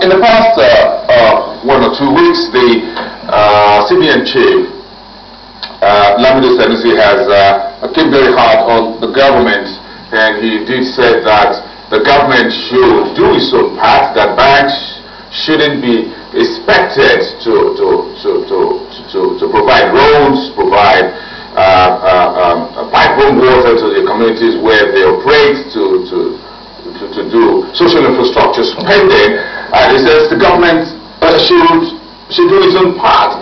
In the past 1 or 2 weeks, the CBN chief, Lamido Sanusi, has came very hard on the government, and he did say that the government should do its own part, that banks shouldn't be expected to provide roads, provide pipe-borne water to the communities where they operate, to do social infrastructure spending. He says the government should do its own part.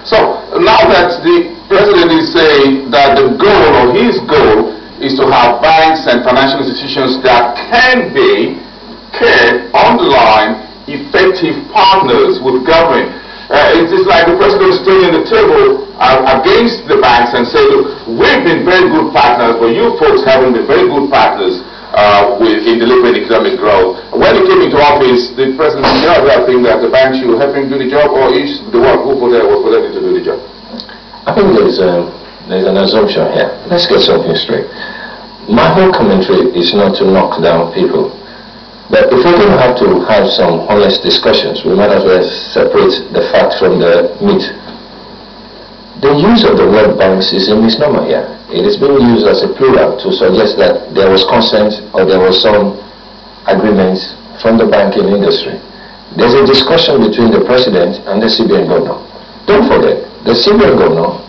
So now that the president is saying that the goal, or his goal, is to have banks and financial institutions that can be on the line effective partners with government. It is like the president is turning the table against the banks and saying, look, we've been very good partners, but you folks haven't been very good partners in delivering economic growth. When he came into office, the president said, I think that the bank should help him do the job, or is the one who put there was for them to do the job? I think there's an assumption here. Let's get something straight. My whole commentary is not to knock down people. But if we're going to have some honest discussions, we might as well separate the fact from the myth. The use of the word banks is a misnomer here. It is being used as a plural to suggest that there was consent or there was some agreement from the banking industry. There's a discussion between the president and the CBN governor. Don't forget, the CBN governor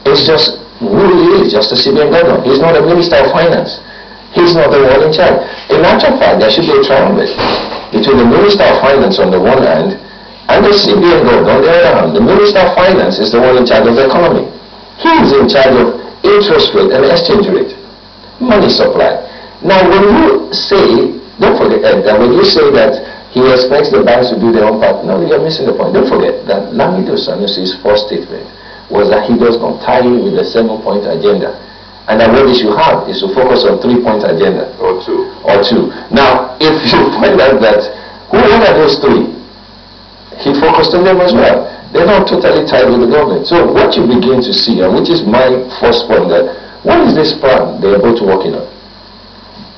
is just who he is, just a CBN governor. He's not a minister of finance. He's not the one in charge. In actual fact, there should be a triumvirate between the Minister of Finance on the one hand and the CBN governor on the other hand. The Minister of Finance is the one in charge of the economy. He is in charge of interest rate and exchange rate, money supply. Now, when you say, don't forget that when you say that he expects the banks to do their own part, no, you're missing the point. Don't forget that Lamido Sanusi's first statement was that he does not tie in with the 7-point agenda. And that what he should have is to focus on 3-point agenda. Or two. Now, if you find out that what are those 3? He focused on them as well. They're not totally tied with the government. So what you begin to see, and which is my first point, that what is this plan they're both working on?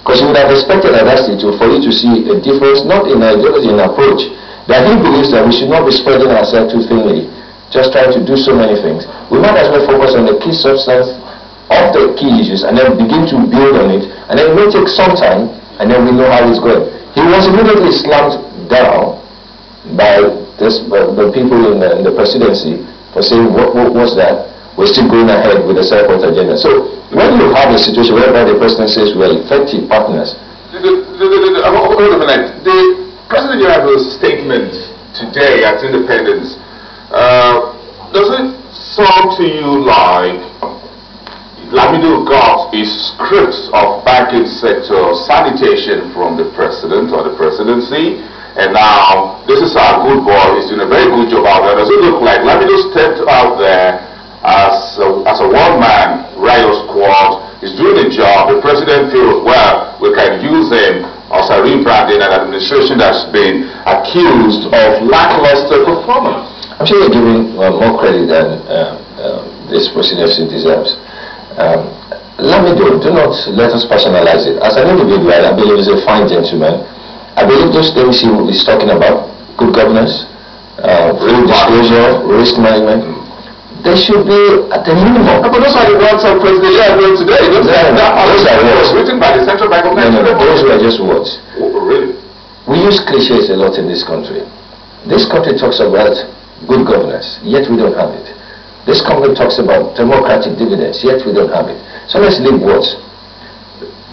Because you would have expected at that stage for you to see a difference, not in ideology and approach, that he believes that we should not be spreading ourselves too thinly, just trying to do so many things. We might as well focus on the key substance of the key issues and then begin to build on it, and then it may take some time, and then we know how it's going. He was immediately slammed down by the people in the presidency for saying, what was that? We're still going ahead with the 7-point agenda. So when you have a situation whereby the president says we are effective partners. Hold a minute. The President Yara's statement today at Independence, does it sound to you like Lamido got his scripts of banking sector sanitation from the president or the presidency, and now this is our good boy, he's doing a very good job out there? Does it look like Lamido stepped out there as a one-man riot squad, he's doing the job, the president feels, well, we can use him as a rebranding an administration that's been accused of lackluster performance? I'm sure you're giving more credit than this presidency deserves. Lamido, do not let us personalize it. As an individual, I believe he's a fine gentleman. I believe those things he is talking about, good governance, full disclosure, risk management, they should be at the minimum. But those are the words of President Yara's today. Those are words written by the Central Bank of Nigeria. Those were just words. Oh, really? We use cliches a lot in this country. This country talks about good governance, yet we don't have it. This company talks about democratic dividends, yet we don't have it. So let's leave words.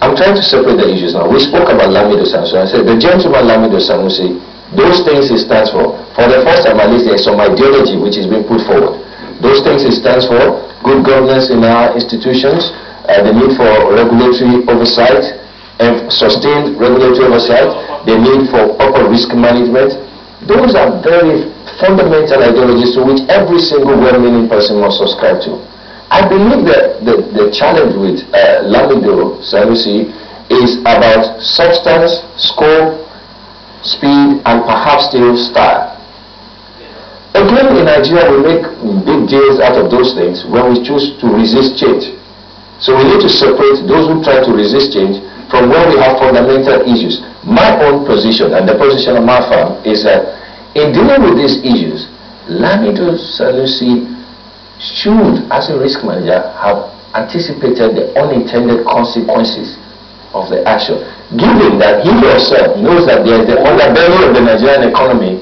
I'm trying to separate the issues now. We spoke about Lamido Sanusi. I said the gentleman Lamido Sanusi, those things he stands for the first time at least there's some ideology which is being put forward. Those things he stands for, good governance in our institutions, the need for regulatory oversight and sustained regulatory oversight, the need for proper risk management. Those are very fundamental ideologies to which every single well-meaning person must subscribe to. I believe that the challenge with Lamido Sanusi is about substance, scope, speed, and perhaps still style. Again, in Nigeria, we make big deals out of those things when we choose to resist change. So we need to separate those who try to resist change from where we have fundamental issues. My own position and the position of my firm is that in dealing with these issues, Lamido Sanusi should, as a risk manager, have anticipated the unintended consequences of the action, given that he himself knows that there is the underbelly of the Nigerian economy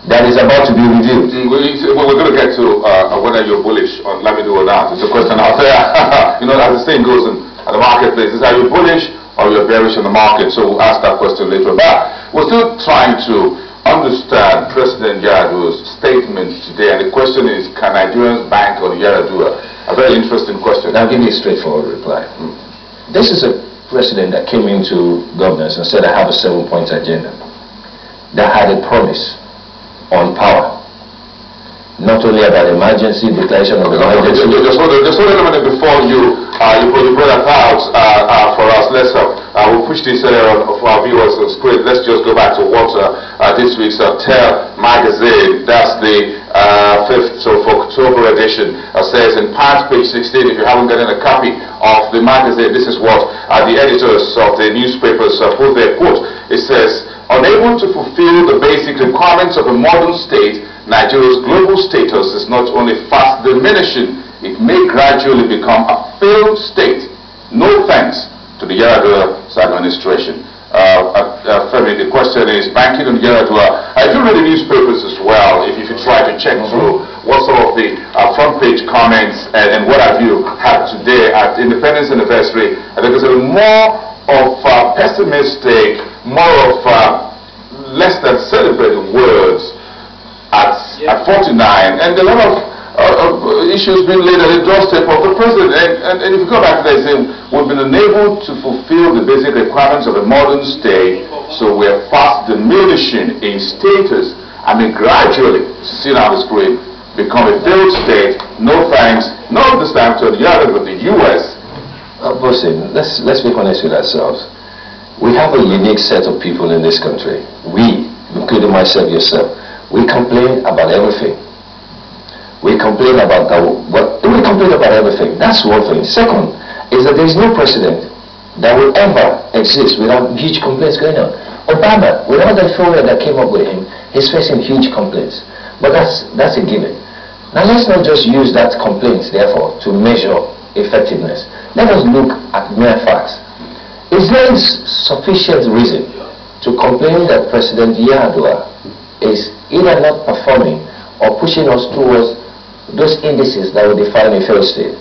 that is about to be revealed. We're going to get to whether you're bullish on Lamido or not. It's a question out there. You know, as the saying goes in the marketplace, is are you bullish or you're bearish on the market? So we'll ask that question later. But we're still trying to understand President Yar'Adua's statement today, and the question is, can Nigerians bank on Yar'Adua? A very interesting question. I'll give you a straightforward reply. This is a president that came into governance and said, I have a 7-point agenda that had a promise on power. Not only about emergency, declaration of emergency. Just hold a minute before you brought that out for us. Let's we'll push this for our viewers on screen. Let's just go back to what this week's Tell magazine, that's the 5th of October edition, says in part page 16. If you haven't gotten a copy of the magazine, this is what the editors of the newspapers put their quote. It says, unable to fulfill the basic requirements of a modern state, Nigeria's global status is not only fast diminishing, it may gradually become a failed state. No thanks to the Yar'Adua's administration. Femi, the question is, banking on Yar'Adua. I do read the newspapers as well. If you try to check through what some of the front page comments and what have you had today at Independence Anniversary, I think there's a more of pessimistic, more of less than celebrated words at 49, and a lot of issues being laid at the doorstep of the president. And if you go back to that, say, we've been unable to fulfill the basic requirements of a modern state, so we're fast diminishing in status. I mean, gradually, seen on the screen, become a failed state. No thanks, not this time to the other, but the U.S. Bosin, let's be honest with ourselves. We have a unique set of people in this country. We, including myself, yourself, we complain about everything. We complain about everything. That's one thing. Second is that there is no president that will ever exist without huge complaints going on. Obama, with all the failure that came up with him, he's facing huge complaints. But that's a given. Now let's not just use that complaint, therefore, to measure effectiveness. Let us look at mere facts. Is there sufficient reason to complain that President Yar'Adua is either not performing or pushing us towards those indices that will define a failed state?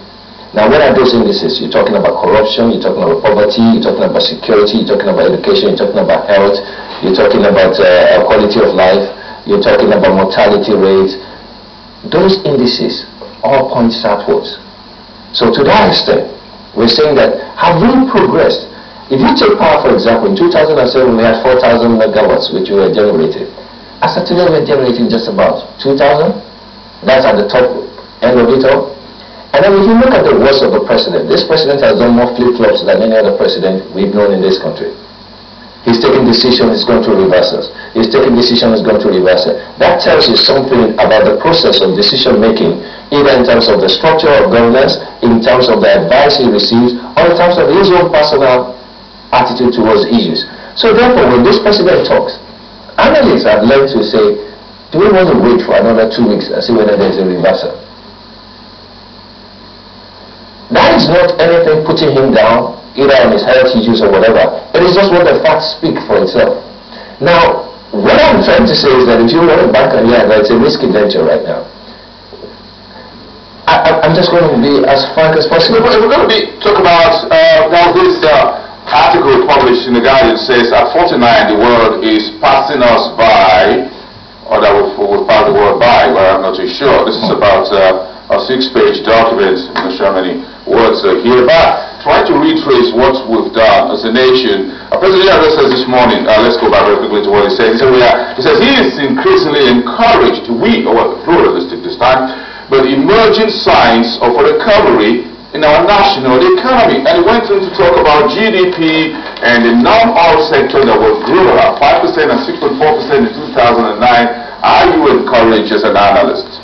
Now, what are those indices? You're talking about corruption, you're talking about poverty, you're talking about security, you're talking about education, you're talking about health, you're talking about quality of life, you're talking about mortality rates. Those indices all point southwards. So to that extent, we're saying that have we progressed? If you take power, for example, in 2007 we had 4,000 megawatts which were generated. As of today we're generating just about 2,000. That's at the top end of it all. And then if you look at the words of the president, this president has done more flip-flops than any other president we've known in this country. He's taking decisions, he's going to reverse us. He's taking decisions, he's going to reverse it. That tells you something about the process of decision-making, either in terms of the structure of governance, in terms of the advice he receives, or in terms of his own personal attitude towards issues. So therefore, when this president talks, analysts have learned to say, do we want to wait for another 2 weeks and see whether there's a reversal? That is not anything putting him down, either on his health issues or whatever. It is just what the facts speak for itself. Now, what I'm trying to say is that if you want to bank on Yar'Adua, it's a risky venture right now. I'm just going to be as frank as possible. We're going to talk about now this article published in the Guardian says at 49 the world is passing us by, or that will pass the world by, but I'm not too sure. This is about a 6-page document. I'm not sure how many words are here, but trying to retrace what we've done as a nation. President Yar'Adua says this morning, let's go back very quickly to what he said. He says he is increasingly encouraged, pluralistic this time, but emerging signs of a recovery in our national economy. And he went on to talk about GDP and the non-oil sector that will grow at 5% and 6.4% in 2009. Are you encouraged as an analyst?